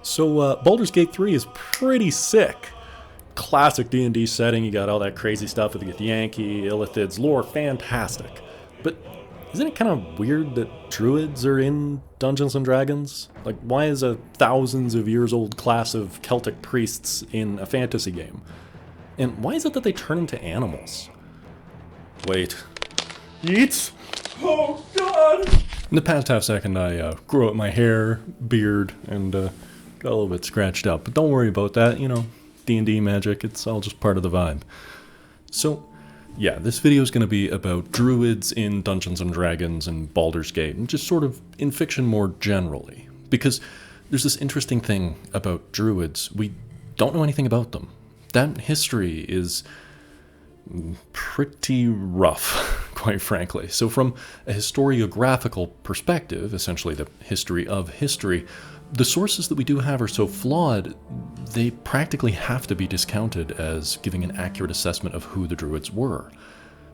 So Baldur's Gate 3 is pretty sick. Classic D&D setting, you got all that crazy stuff with the Yankee, Illithid's lore, fantastic. But isn't it kind of weird that Druids are in Dungeons & Dragons? Like, why is a thousands of years old class of Celtic priests in a fantasy game? And why is it that they turn into animals? Wait. Yeats? Oh, God! In the past half second, I grew out my hair, beard, and got a little bit scratched up. But don't worry about that, you know, D&D magic, it's all just part of the vibe. So, yeah, this video is going to be about Druids in Dungeons & Dragons and Baldur's Gate, and just sort of in fiction more generally. Because there's this interesting thing about Druids, we don't know anything about them. That history is pretty rough, quite frankly. So from a historiographical perspective, essentially the history of history, the sources that we do have are so flawed, they practically have to be discounted as giving an accurate assessment of who the Druids were.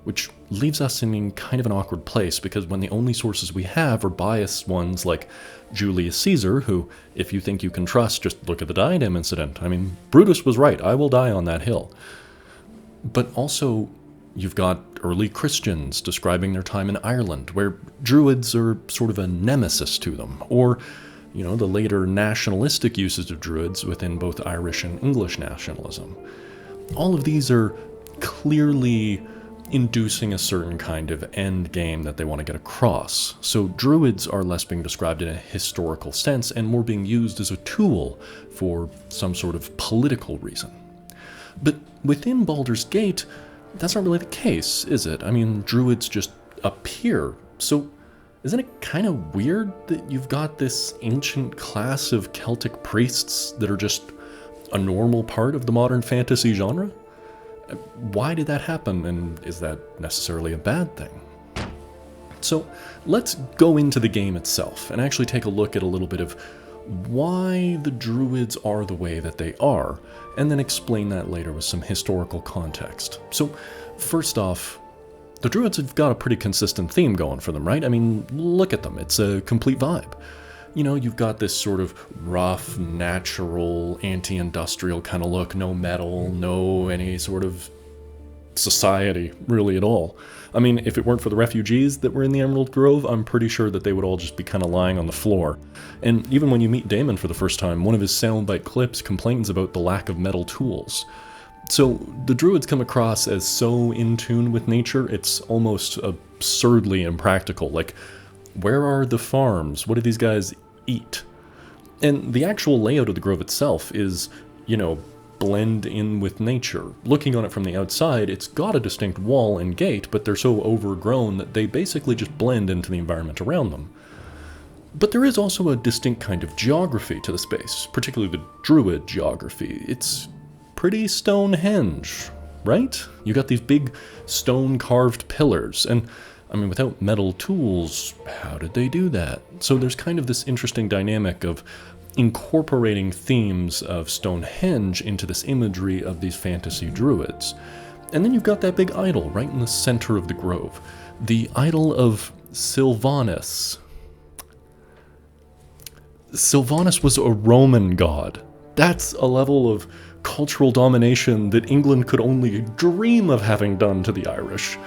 Which leaves us in kind of an awkward place, because when the only sources we have are biased ones like Julius Caesar, who, if you think you can trust, just look at the diadem incident. I mean, Brutus was right, I will die on that hill. But also, you've got early Christians describing their time in Ireland, where Druids are sort of a nemesis to them, or, you know, the later nationalistic uses of Druids within both Irish and English nationalism. All of these are clearly inducing a certain kind of end game that they want to get across. So Druids are less being described in a historical sense and more being used as a tool for some sort of political reason. But within Baldur's Gate, that's not really the case, is it? I mean, Druids just appear. So isn't it kind of weird that you've got this ancient class of Celtic priests that are just a normal part of the modern fantasy genre? Why did that happen, and is that necessarily a bad thing? So let's go into the game itself and actually take a look at a little bit of why the Druids are the way that they are, and then explain that later with some historical context. So first off, the Druids have got a pretty consistent theme going for them, right? I mean, look at them, it's a complete vibe. You know, you've got this sort of rough, natural, anti-industrial kind of look, no metal, no any sort of society, really, at all. I mean, if it weren't for the refugees that were in the Emerald Grove, I'm pretty sure that they would all just be kind of lying on the floor. And even when you meet Daemon for the first time, one of his soundbite clips complains about the lack of metal tools. So the Druids come across as so in tune with nature, it's almost absurdly impractical. Like, where are the farms? What do these guys eat? And the actual layout of the grove itself is, you know, blend in with nature. Looking on it from the outside, it's got a distinct wall and gate, but they're so overgrown that they basically just blend into the environment around them. But there is also a distinct kind of geography to the space, particularly the Druid geography. It's pretty Stonehenge, right? You got these big stone-carved pillars, and I mean, without metal tools, how did they do that? So there's kind of this interesting dynamic of incorporating themes of Stonehenge into this imagery of these fantasy druids. And then you've got that big idol right in the center of the grove. The idol of Silvanus. Silvanus was a Roman god. That's a level of cultural domination that England could only dream of having done to the Irish.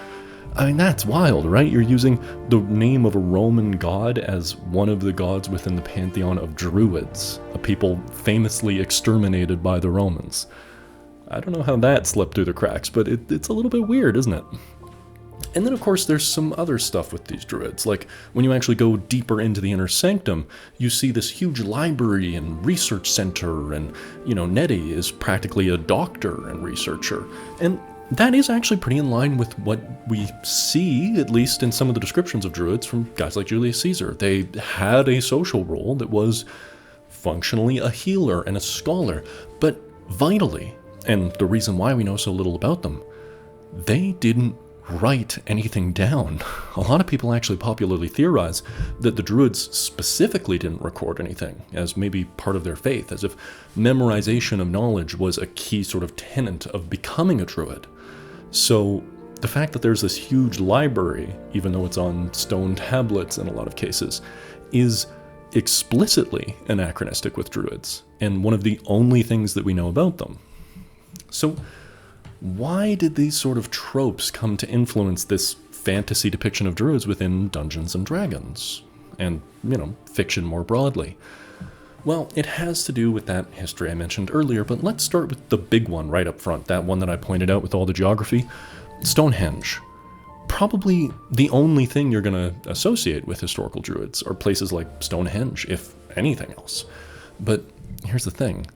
I mean, that's wild, right? You're using the name of a Roman god as one of the gods within the pantheon of Druids, a people famously exterminated by the Romans. I don't know how that slipped through the cracks, but it's a little bit weird, isn't it? And then, of course, there's some other stuff with these Druids. Like, when you actually go deeper into the inner sanctum, you see this huge library and research center, and, you know, Nettie is practically a doctor and researcher. And that is actually pretty in line with what we see, at least in some of the descriptions of Druids from guys like Julius Caesar. They had a social role that was functionally a healer and a scholar, but vitally, and the reason why we know so little about them, they didn't write anything down. A lot of people actually popularly theorize that the Druids specifically didn't record anything, as maybe part of their faith, as if memorization of knowledge was a key sort of tenet of becoming a Druid. So the fact that there's this huge library, even though it's on stone tablets in a lot of cases, is explicitly anachronistic with Druids, and one of the only things that we know about them. So why did these sort of tropes come to influence this fantasy depiction of Druids within Dungeons and Dragons? And, fiction more broadly. Well, it has to do with that history I mentioned earlier, but let's start with the big one right up front, that one that I pointed out with all the geography. Stonehenge. Probably the only thing you're going to associate with historical Druids are places like Stonehenge, if anything else. But here's the thing.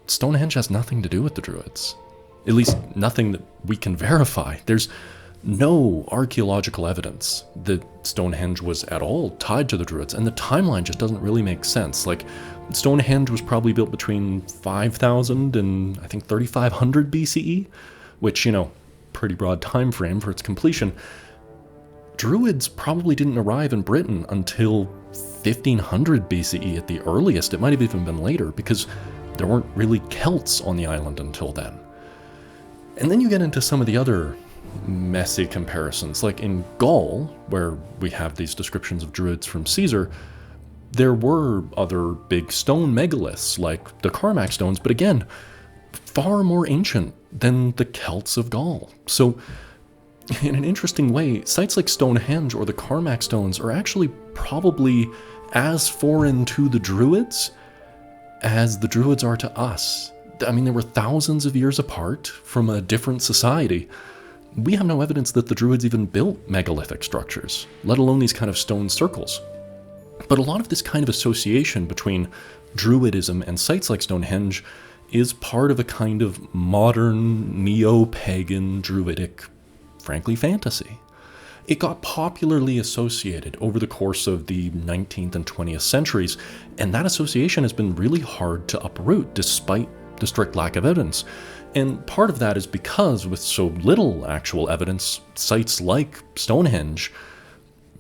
Stonehenge has nothing to do with the Druids. At least nothing that we can verify. There's no archaeological evidence that Stonehenge was at all tied to the Druids, and the timeline just doesn't really make sense. Like, Stonehenge was probably built between 5000 and I think 3500 BCE, which, pretty broad time frame for its completion. Druids probably didn't arrive in Britain until 1500 BCE at the earliest. It might have even been later, because there weren't really Celts on the island until then. And then you get into some of the other messy comparisons, like in Gaul, where we have these descriptions of Druids from Caesar. There were other big stone megaliths, like the Carnac stones, but again, far more ancient than the Celts of Gaul. So, in an interesting way, sites like Stonehenge or the Carnac stones are actually probably as foreign to the Druids as the Druids are to us. I mean, they were thousands of years apart from a different society. We have no evidence that the Druids even built megalithic structures, let alone these kind of stone circles. But a lot of this kind of association between Druidism and sites like Stonehenge is part of a kind of modern, neo-pagan, Druidic, frankly, fantasy. It got popularly associated over the course of the 19th and 20th centuries, and that association has been really hard to uproot despite the strict lack of evidence. And part of that is because, with so little actual evidence, sites like Stonehenge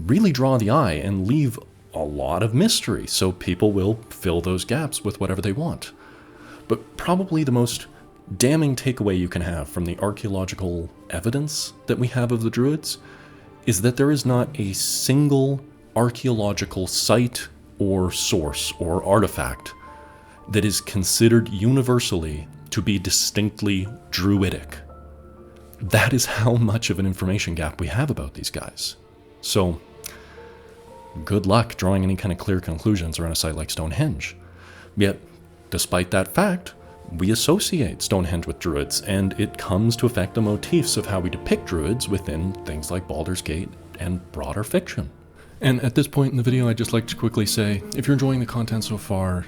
really draw the eye and leave a lot of mystery, so people will fill those gaps with whatever they want. But probably the most damning takeaway you can have from the archaeological evidence that we have of the Druids is that there is not a single archaeological site or source or artifact that is considered universally to be distinctly Druidic. That is how much of an information gap we have about these guys. So, good luck drawing any kind of clear conclusions around a site like Stonehenge. Yet, despite that fact, we associate Stonehenge with Druids, and it comes to affect the motifs of how we depict Druids within things like Baldur's Gate and broader fiction. And at this point in the video, I'd just like to quickly say, if you're enjoying the content so far,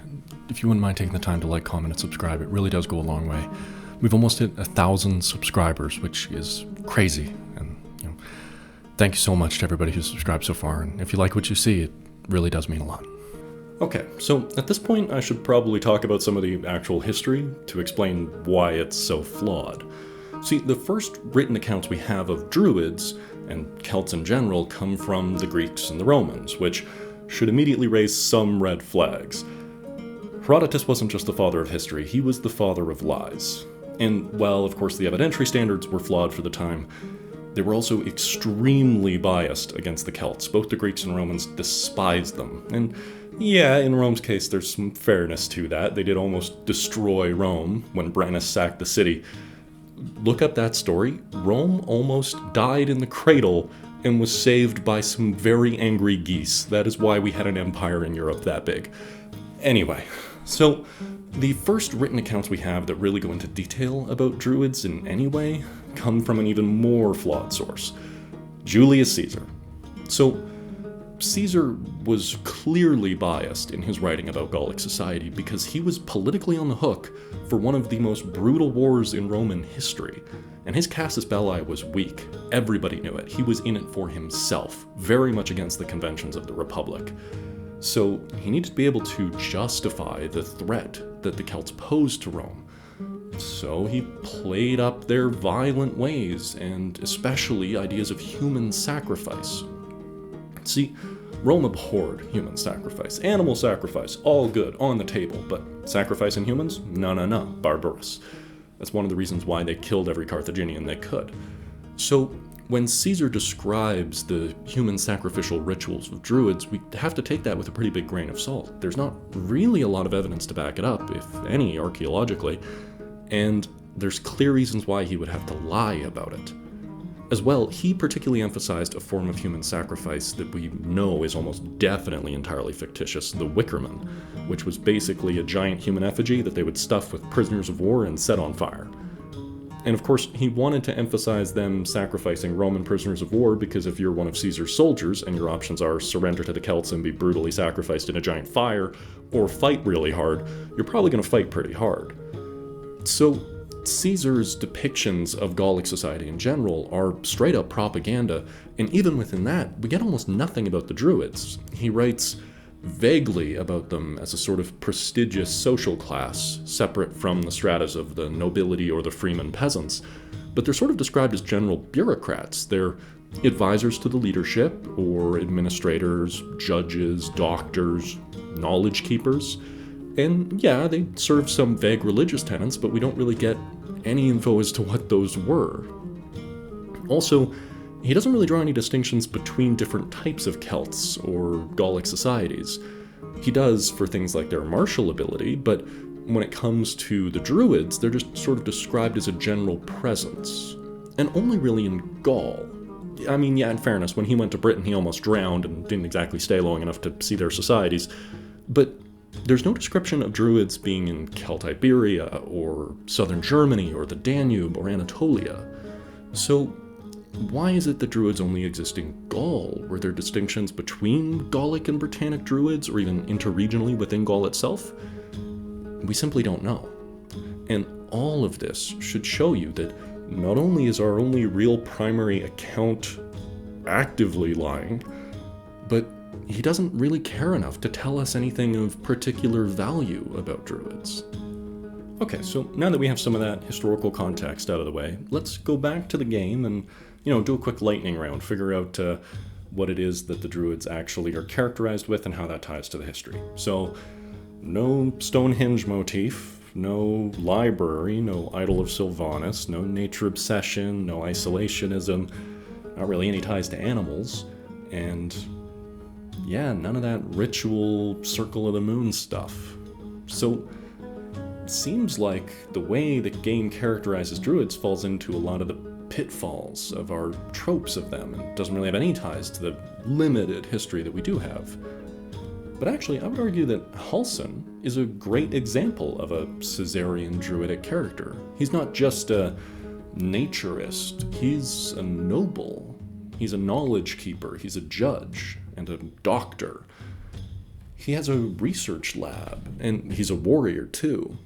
if you wouldn't mind taking the time to like, comment, and subscribe, it really does go a long way. We've almost hit 1,000 subscribers, which is crazy. And thank you so much to everybody who's subscribed so far. And if you like what you see, it really does mean a lot. Okay, so at this point, I should probably talk about some of the actual history to explain why it's so flawed. See, the first written accounts we have of Druids, and Celts in general, come from the Greeks and the Romans, which should immediately raise some red flags. Herodotus wasn't just the father of history, he was the father of lies. And while, of course, the evidentiary standards were flawed for the time, they were also extremely biased against the Celts. Both the Greeks and Romans despised them. And yeah, in Rome's case, there's some fairness to that. They did almost destroy Rome when Brennus sacked the city. Look up that story. Rome almost died in the cradle and was saved by some very angry geese. That is why we had an empire in Europe that big. Anyway, so the first written accounts we have that really go into detail about Druids in any way come from an even more flawed source, Julius Caesar. So Caesar was clearly biased in his writing about Gallic society because he was politically on the hook for one of the most brutal wars in Roman history, and his casus belli was weak. Everybody knew it. He was in it for himself, very much against the conventions of the Republic. So he needed to be able to justify the threat that the Celts posed to Rome. So he played up their violent ways, and especially ideas of human sacrifice. See, Rome abhorred human sacrifice. Animal sacrifice, all good, on the table, but sacrificing humans? No, barbarous. That's one of the reasons why they killed every Carthaginian they could. So when Caesar describes the human sacrificial rituals of Druids, we have to take that with a pretty big grain of salt. There's not really a lot of evidence to back it up, if any, archaeologically, and there's clear reasons why he would have to lie about it. As well, he particularly emphasized a form of human sacrifice that we know is almost definitely entirely fictitious, the Wickerman, which was basically a giant human effigy that they would stuff with prisoners of war and set on fire. And of course, he wanted to emphasize them sacrificing Roman prisoners of war because if you're one of Caesar's soldiers and your options are surrender to the Celts and be brutally sacrificed in a giant fire, or fight really hard, you're probably going to fight pretty hard. So Caesar's depictions of Gallic society in general are straight up propaganda, and even within that, we get almost nothing about the Druids. He writes vaguely about them as a sort of prestigious social class, separate from the stratas of the nobility or the freeman peasants, but they're sort of described as general bureaucrats. They're advisors to the leadership, or administrators, judges, doctors, knowledge keepers. And yeah, they serve some vague religious tenets, but we don't really get any info as to what those were. Also, he doesn't really draw any distinctions between different types of Celts or Gallic societies. He does for things like their martial ability, but when it comes to the Druids, they're just sort of described as a general presence, and only really in Gaul. I mean, yeah, in fairness, when he went to Britain, he almost drowned and didn't exactly stay long enough to see their societies, but there's no description of Druids being in Celtiberia, or southern Germany, or the Danube, or Anatolia. So why is it that Druids only exist in Gaul? Were there distinctions between Gallic and Britannic Druids, or even interregionally within Gaul itself? We simply don't know. And all of this should show you that not only is our only real primary account actively lying, but he doesn't really care enough to tell us anything of particular value about Druids. Okay, so now that we have some of that historical context out of the way, let's go back to the game and, do a quick lightning round, figure out what it is that the Druids actually are characterized with and how that ties to the history. So, no Stonehenge motif, no library, no idol of Sylvanus, no nature obsession, no isolationism, not really any ties to animals, and yeah, none of that ritual circle of the moon stuff. So, it seems like the way the game characterizes Druids falls into a lot of the pitfalls of our tropes of them, and doesn't really have any ties to the limited history that we do have. But actually, I would argue that Allyn is a great example of a Caesarian Druidic character. He's not just a naturist, he's a noble. He's a knowledge keeper, he's a judge, and a doctor. He has a research lab, and he's a warrior too.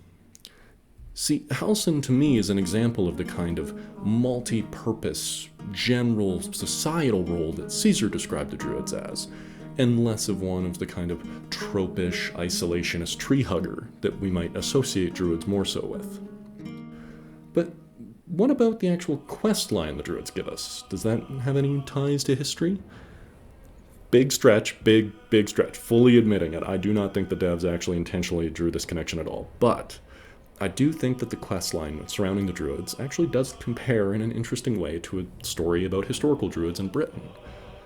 See, Allyn to me is an example of the kind of multi-purpose, general societal role that Caesar described the Druids as, and less of one of the kind of tropish, isolationist tree hugger that we might associate Druids more so with. But what about the actual quest line the Druids give us? Does that have any ties to history? Big stretch, big stretch. Fully admitting it, I do not think the devs actually intentionally drew this connection at all. But I do think that the questline surrounding the Druids actually does compare in an interesting way to a story about historical Druids in Britain.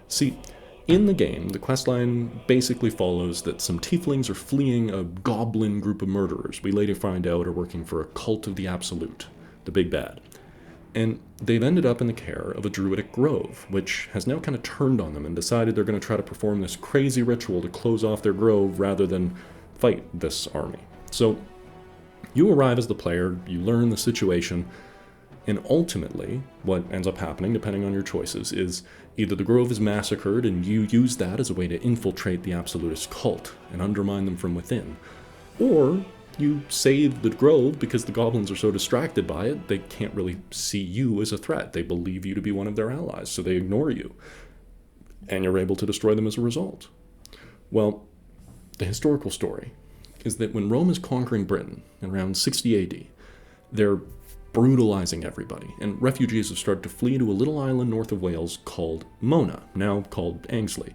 See, in the game, the questline basically follows that some tieflings are fleeing a goblin group of murderers we later find out are working for a cult of the Absolute, the big bad. And they've ended up in the care of a druidic grove, which has now kind of turned on them and decided they're going to try to perform this crazy ritual to close off their grove rather than fight this army. So you arrive as the player, you learn the situation, and ultimately, what ends up happening, depending on your choices, is either the grove is massacred and you use that as a way to infiltrate the Absolutist cult and undermine them from within, or you save the grove because the goblins are so distracted by it, they can't really see you as a threat. They believe you to be one of their allies, so they ignore you, and you're able to destroy them as a result. Well, the historical story is that when Rome is conquering Britain in around 60 AD, they're brutalizing everybody, and refugees have started to flee to a little island north of Wales called Mona, now called Angsley.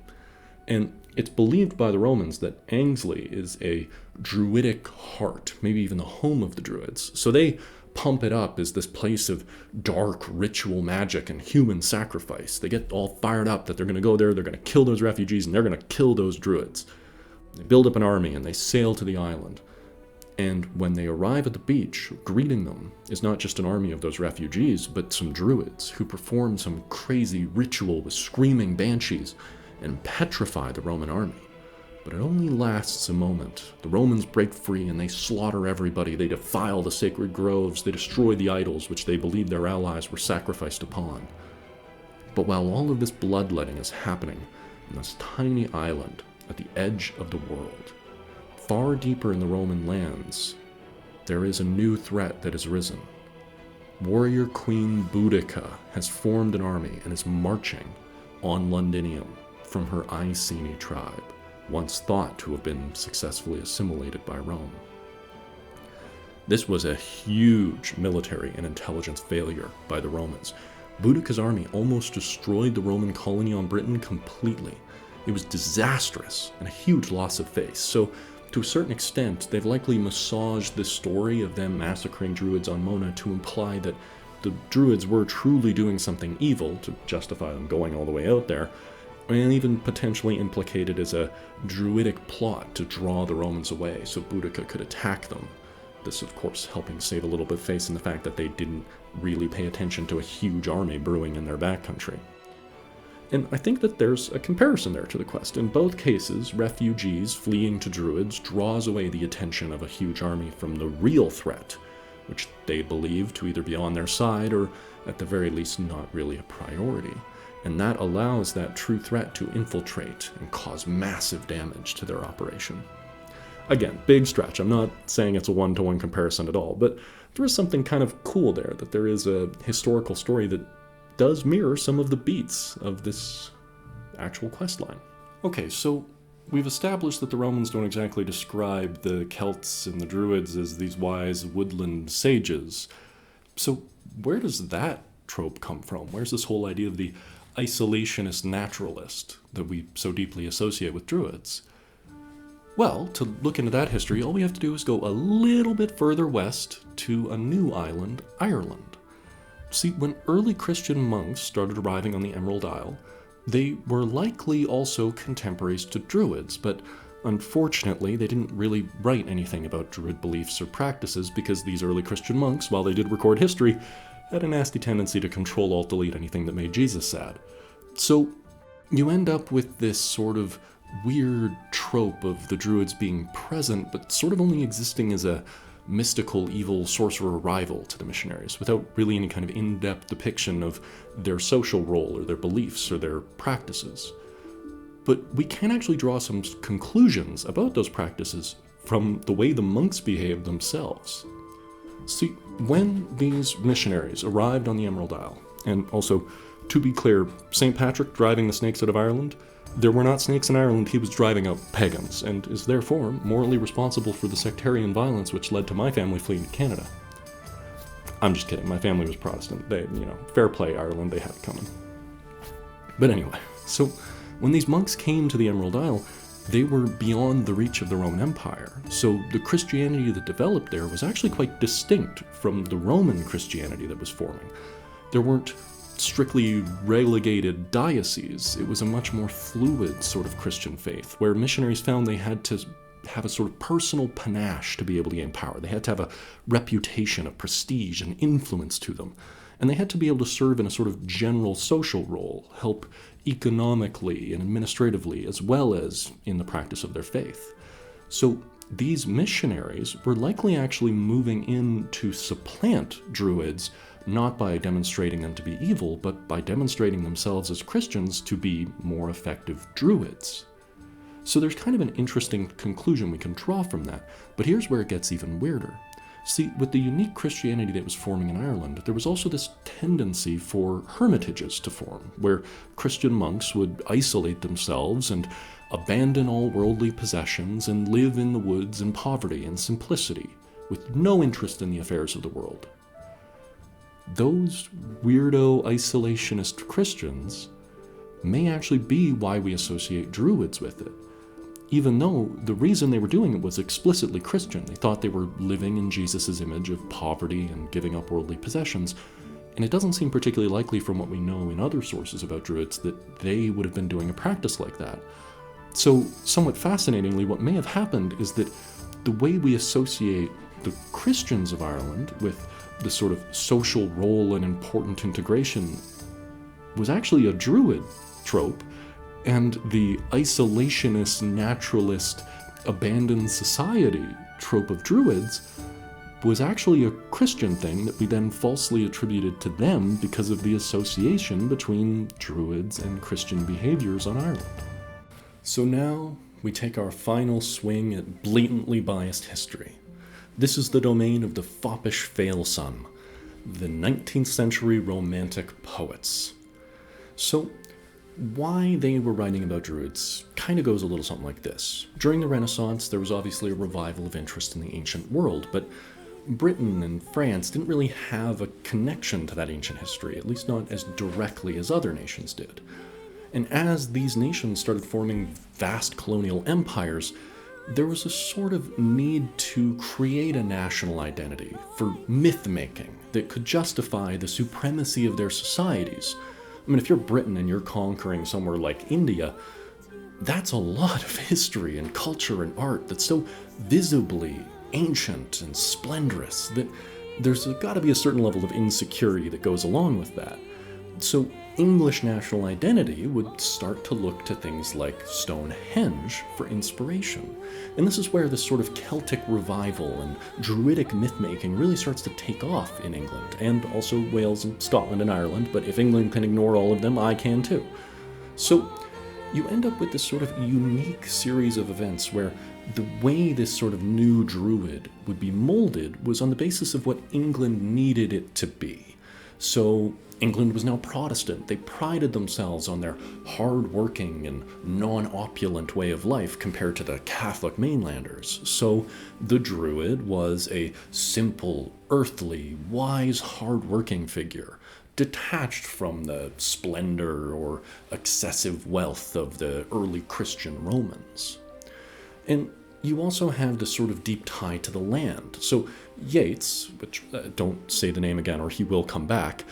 And it's believed by the Romans that Angsley is a druidic heart, maybe even the home of the Druids. So they pump it up as this place of dark ritual magic and human sacrifice. They get all fired up that they're going to go there, they're going to kill those refugees, and they're going to kill those druids. They build up an army and they sail to the island. And when they arrive at the beach, greeting them is not just an army of those refugees, but some druids who perform some crazy ritual with screaming banshees and petrify the Roman army. But it only lasts a moment. The Romans break free and they slaughter everybody. They defile the sacred groves. They destroy the idols which they believed their allies were sacrificed upon. But while all of this bloodletting is happening on this tiny island at the edge of the world, far deeper in the Roman lands, there is a new threat that has risen. Warrior Queen Boudica has formed an army and is marching on Londinium from her Iceni tribe, once thought to have been successfully assimilated by Rome. This was a huge military and intelligence failure by the Romans. Boudica's army almost destroyed the Roman colony on Britain completely. It was disastrous and a huge loss of face. So, to a certain extent, they've likely massaged this story of them massacring Druids on Mona to imply that the Druids were truly doing something evil to justify them going all the way out there, and even potentially implicated as a Druidic plot to draw the Romans away so Boudica could attack them. This, of course, helping save a little bit of face in the fact that they didn't really pay attention to a huge army brewing in their backcountry. And I think that there's a comparison there to the quest. In both cases, refugees fleeing to Druids draws away the attention of a huge army from the real threat, which they believe to either be on their side or, at the very least, not really a priority. And that allows that true threat to infiltrate and cause massive damage to their operation. Again, big stretch. I'm not saying it's a one-to-one comparison at all, but there is something kind of cool there, that there is a historical story that does mirror some of the beats of this actual questline. Okay, so we've established that the Romans don't exactly describe the Celts and the Druids as these wise woodland sages. So where does that trope come from? Where's this whole idea of the isolationist naturalist that we so deeply associate with Druids? Well, to look into that history, all we have to do is go a little bit further west to a new island, Ireland. See, when early Christian monks started arriving on the Emerald Isle, they were likely also contemporaries to Druids, but unfortunately they didn't really write anything about Druid beliefs or practices because these early Christian monks, while they did record history, had a nasty tendency to Control-Alt-Delete anything that made Jesus sad. So you end up with this sort of weird trope of the Druids being present, but sort of only existing as a mystical, evil sorcerer rival to the missionaries, without really any kind of in-depth depiction of their social role or their beliefs or their practices. But we can actually draw some conclusions about those practices from the way the monks behaved themselves. See, when these missionaries arrived on the Emerald Isle, and also, to be clear, St. Patrick driving the snakes out of Ireland, there were not snakes in Ireland, he was driving out pagans, and is therefore morally responsible for the sectarian violence which led to my family fleeing to Canada. I'm just kidding, my family was Protestant. They, fair play, Ireland, they had it coming. But anyway, so when these monks came to the Emerald Isle, they were beyond the reach of the Roman Empire, so the Christianity that developed there was actually quite distinct from the Roman Christianity that was forming. There weren't strictly relegated dioceses. It was a much more fluid sort of Christian faith, where missionaries found they had to have a sort of personal panache to be able to gain power. They had to have a reputation of prestige and influence to them. And they had to be able to serve in a sort of general social role, help economically and administratively, as well as in the practice of their faith. So these missionaries were likely actually moving in to supplant Druids, not by demonstrating them to be evil, but by demonstrating themselves as Christians to be more effective Druids. So there's kind of an interesting conclusion we can draw from that, but here's where it gets even weirder. See, with the unique Christianity that was forming in Ireland, there was also this tendency for hermitages to form, where Christian monks would isolate themselves and abandon all worldly possessions and live in the woods in poverty and simplicity, with no interest in the affairs of the world. Those weirdo isolationist Christians may actually be why we associate Druids with it. even though the reason they were doing it was explicitly Christian. They thought they were living in Jesus' image of poverty and giving up worldly possessions. And it doesn't seem particularly likely from what we know in other sources about Druids that they would have been doing a practice like that. So, somewhat fascinatingly, what may have happened is that the way we associate the Christians of Ireland with the sort of social role and important integration was actually a Druid trope, and the isolationist, naturalist, abandoned society trope of Druids was actually a Christian thing that we then falsely attributed to them because of the association between Druids and Christian behaviors on Ireland. So now we take our final swing at blatantly biased history. This is the domain of the foppish fail-son, the 19th century Romantic poets. So, why they were writing about Druids kind of goes a little something like this. During the Renaissance, there was obviously a revival of interest in the ancient world, but Britain and France didn't really have a connection to that ancient history, at least not as directly as other nations did. And as these nations started forming vast colonial empires, there was a sort of need to create a national identity for myth-making that could justify the supremacy of their societies. I mean, if you're Britain and you're conquering somewhere like India, that's a lot of history and culture and art that's so visibly ancient and splendorous that there's got to be a certain level of insecurity that goes along with that. So English national identity would start to look to things like Stonehenge for inspiration. And this is where this sort of Celtic revival and Druidic myth-making really starts to take off in England, and also Wales and Scotland and Ireland, but if England can ignore all of them, I can too. So you end up with this sort of unique series of events where the way this sort of new Druid would be molded was on the basis of what England needed it to be. So England was now Protestant. They prided themselves on their hard-working and non-opulent way of life compared to the Catholic mainlanders. So the Druid was a simple, earthly, wise, hard-working figure, detached from the splendor or excessive wealth of the early Christian Romans. And you also have this sort of deep tie to the land. So Yeats, which don't say the name again or he will come back,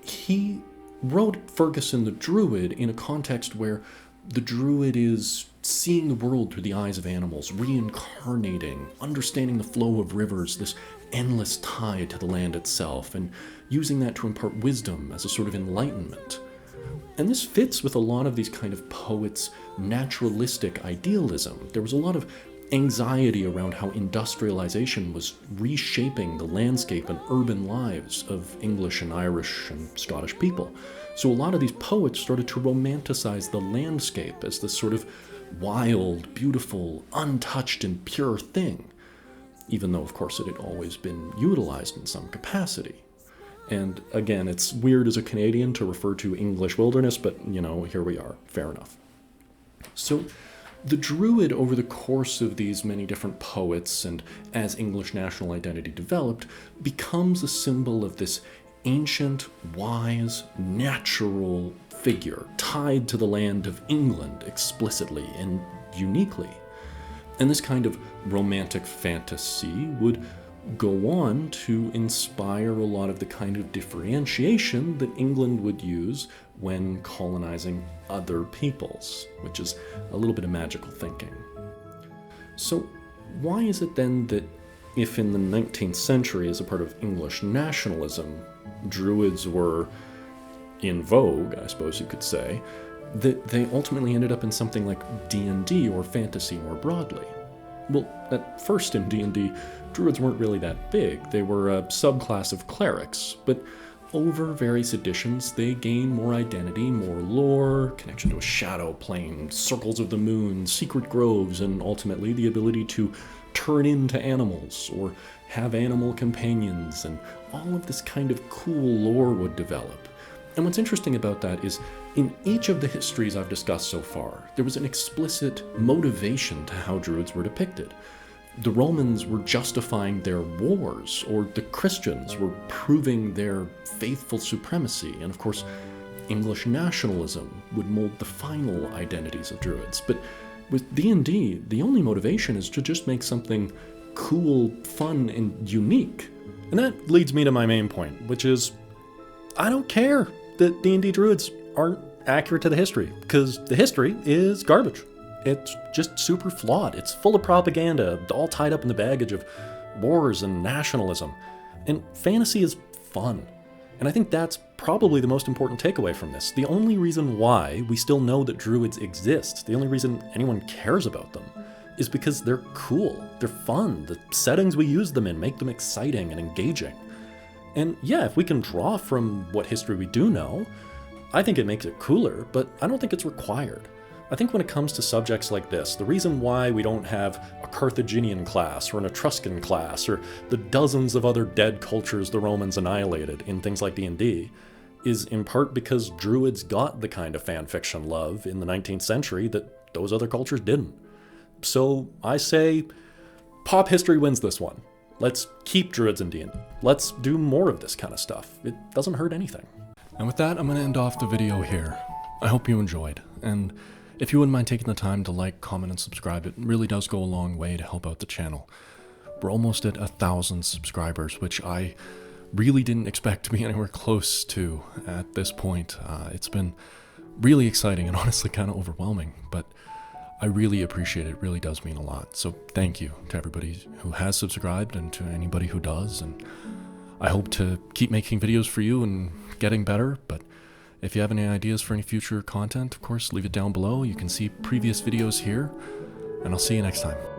he wrote Fergus and the Druid in a context where the Druid is seeing the world through the eyes of animals, reincarnating, understanding the flow of rivers, this endless tie to the land itself, and using that to impart wisdom as a sort of enlightenment. And this fits with a lot of these kind of poets' naturalistic idealism. There was a lot of anxiety around how industrialization was reshaping the landscape and urban lives of English and Irish and Scottish people. So a lot of these poets started to romanticize the landscape as this sort of wild, beautiful, untouched and pure thing, even though, of course, it had always been utilized in some capacity. And again, it's weird as a Canadian to refer to English wilderness, but, you know, here we are. Fair enough. So the Druid, over the course of these many different poets and as English national identity developed, becomes a symbol of this ancient, wise, natural figure tied to the land of England explicitly and uniquely. And this kind of romantic fantasy would go on to inspire a lot of the kind of differentiation that England would use when colonizing other peoples, which is a little bit of magical thinking. So why is it then that if in the 19th century, as a part of English nationalism, Druids were in vogue, I suppose you could say, that they ultimately ended up in something like D&D or fantasy more broadly? Well, at first in D&D, Druids weren't really that big. They were a subclass of clerics, but over various editions, they gain more identity, more lore, connection to a shadow plane, circles of the moon, secret groves, and ultimately the ability to turn into animals or have animal companions, and all of this kind of cool lore would develop. And what's interesting about that is, in each of the histories I've discussed so far, there was an explicit motivation to how Druids were depicted. The Romans were justifying their wars, or the Christians were proving their faithful supremacy, and of course, English nationalism would mold the final identities of Druids. But With D&D, the only motivation is to just make something cool, fun, and unique. And that leads me to my main point, which is, I don't care that D&D Druids aren't accurate to the history, because the history is garbage. It's just super flawed. It's full of propaganda, all tied up in the baggage of wars and nationalism. And fantasy is fun. And I think that's probably the most important takeaway from this. The only reason why we still know that Druids exist, the only reason anyone cares about them, is because they're cool, they're fun, the settings we use them in make them exciting and engaging. And yeah, if we can draw from what history we do know, I think it makes it cooler, but I don't think it's required. I think when it comes to subjects like this, the reason why we don't have a Carthaginian class or an Etruscan class or the dozens of other dead cultures the Romans annihilated in things like D&D is in part because Druids got the kind of fanfiction love in the 19th century that those other cultures didn't. So I say, pop history wins this one. Let's keep Druids in D&D. Let's do more of this kind of stuff. It doesn't hurt anything. And with that, I'm going to end off the video here. I hope you enjoyed, and if you wouldn't mind taking the time to like, comment, and subscribe, it really does go a long way to help out the channel. We're almost at 1,000 subscribers, which I really didn't expect to be anywhere close to at this point. It's been really exciting and honestly kind of overwhelming, but I really appreciate it. It really does mean a lot. So thank you to everybody who has subscribed and to anybody who does. And I hope to keep making videos for you and getting better, but if you have any ideas for any future content, of course, leave it down below. You can see previous videos here, and I'll see you next time.